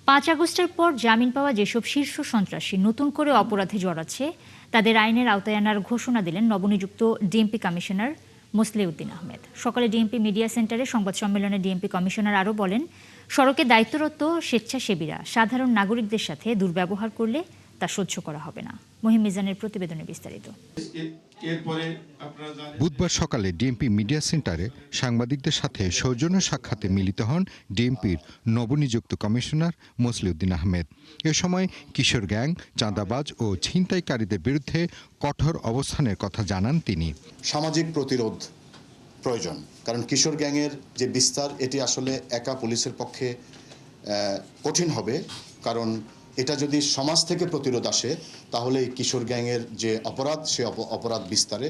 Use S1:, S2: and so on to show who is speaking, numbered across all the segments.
S1: 5 আগস্টের পর জামিন পাওয়া যেসব শীর্ষ সন্ত্রাসী নতুন করে অপরাধে জড়াচ্ছে তাদের আইনের আওতায় আনার ঘোষণা দিলেন নবনিযুক্ত ডিএমপি কমিশনার মোসলেউদ্দিন আহমেদ। সকালে ডিএমপি মিডিয়া সেন্টারে সংবাদ সম্মেলনে ডিএমপি কমিশনার আরও বলেন, সড়কে দায়িত্বরত স্বেচ্ছাসেবীরা সাধারণ নাগরিকদের সাথে দুর্ব্যবহার করলে তা সহ্য করা হবে না। মহিম মিজানের প্রতিবেদনে বিস্তারিত।
S2: বুধবার সকালে ডিএমপি মিডিয়া সেন্টারে সাংবাদিকদের সাথে সৌজন্য সাক্ষাতে মিলিত হন ডিএমপির নবনিযুক্ত কমিশনার মোসলেউদ্দিন আহমেদ। এ সময় কিশোর গ্যাং, চাঁদাবাজ ও ছিনতাইকারীদের বিরুদ্ধে কঠোর অবস্থানের কথা জানান তিনি।
S3: সামাজিক প্রতিরোধ প্রয়োজন, কারণ কিশোর গ্যাংয়ের যে বিস্তার এটি আসলে একা পুলিশের পক্ষে কঠিন হবে, কারণ এটা যদি সমাজ থেকে প্রতিরোধ আসে তাহলে এই কিশোর গ্যাংয়ের যে অপরাধ সে অপরাধ বিস্তারে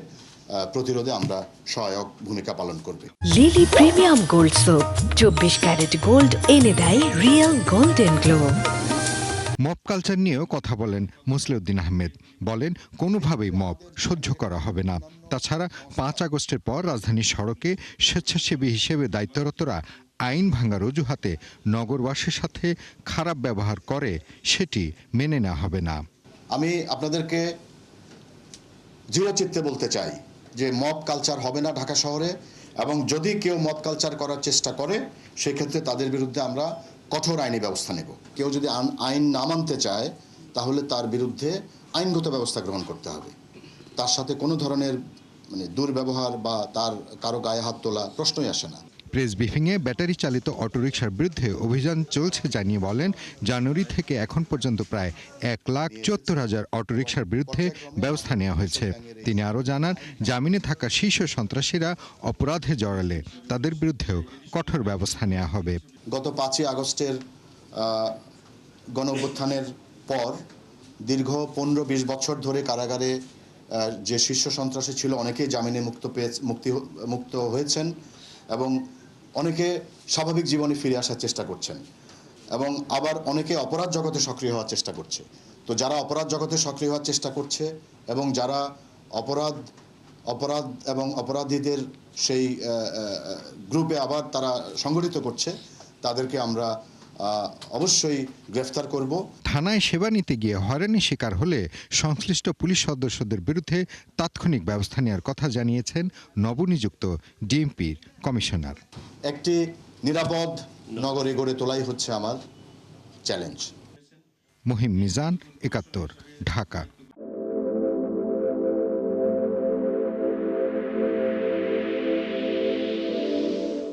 S3: প্রতিরোধে আমরা সহায়ক ভূমিকা পালন করবে।
S4: Lily premium gold soap 24 carat gold এনে দেয় real golden glow.
S2: Mob culture নিয়েও কথা বলেন মোসলেউদ্দিন আহমেদ। বলেন, কোনোভাবেই মব সহ্য করা হবে না। তাছাড়া 5 আগস্টের পর রাজধানীর সড়কে স্বেচ্ছাসেবী হিসেবে দায়িত্বরতরা আইন ভাঙার অজুহাতে নগরবাসীর সাথে খারাপ ব্যবহার করে সেটি মেনে নেওয়া হবে না।
S3: আমি আপনাদেরকে দৃঢ়চিত্তে বলতে চাই যে মব কালচার হবে না ঢাকা শহরে, এবং যদি কেউ মব কালচার করার চেষ্টা করে সেক্ষেত্রে তাদের বিরুদ্ধে আমরা কঠোর আইনি ব্যবস্থা নেব। কেউ যদি আইন না মানতে চায় তাহলে তার বিরুদ্ধে আইনগত ব্যবস্থা গ্রহণ করতে হবে। তার সাথে কোনো ধরনের দুর্ব্যবহার বা তার কারো গায়ে হাত তোলা প্রশ্নই আসে না।
S2: প্রেস ব্রিফিংয়ে ব্যাটারি চালিত অটোরিকশার বিরুদ্ধে অভিযান চলছে জানিয়ে বলেন, জানুয়ারি থেকে এখন পর্যন্ত প্রায় 1,74,000 অটোরিকশার বিরুদ্ধে ব্যবস্থা নেওয়া হয়েছে। তিনি আরও জানান, জামিনে থাকা শীর্ষ সন্ত্রাসীরা অপরাধে জড়ালে তাদের বিরুদ্ধেও কঠোর ব্যবস্থা নেওয়া হবে।
S3: গত 5 আগস্টের গণঅভ্যুত্থানের পর দীর্ঘ 15-20 বছর ধরে কারাগারে যে শীর্ষ সন্ত্রাসী ছিল অনেকেই জামিনে মুক্ত হয়েছেন এবং অনেকে স্বাভাবিক জীবনে ফিরে আসার চেষ্টা করছেন, এবং আবার অনেকে অপরাধ জগতে সক্রিয় হওয়ার চেষ্টা করছে। তো যারা অপরাধ জগতে সক্রিয় হওয়ার চেষ্টা করছে এবং যারা অপরাধ এবং অপরাধীদের সেই গ্রুপে আবার তারা সংগঠিত করছে, তাদেরকে আমরা অবশ্যই গ্রেফতার করব।
S2: থানায় সেবা নিতে গিয়ে হয়রানির শিকার হলে সংশ্লিষ্ট পুলিশ সদস্যদের বিরুদ্ধে তাৎক্ষণিক ব্যবস্থা নেওয়ার কথা জানিয়েছেন নবনিযুক্ত ডিএমপির কমিশনার।
S3: একটি নিরাপদ নগরী গড়ে তোলাই হচ্ছে আমার চ্যালেঞ্জ।
S2: মহিম মিজান, ৭১, ঢাকা।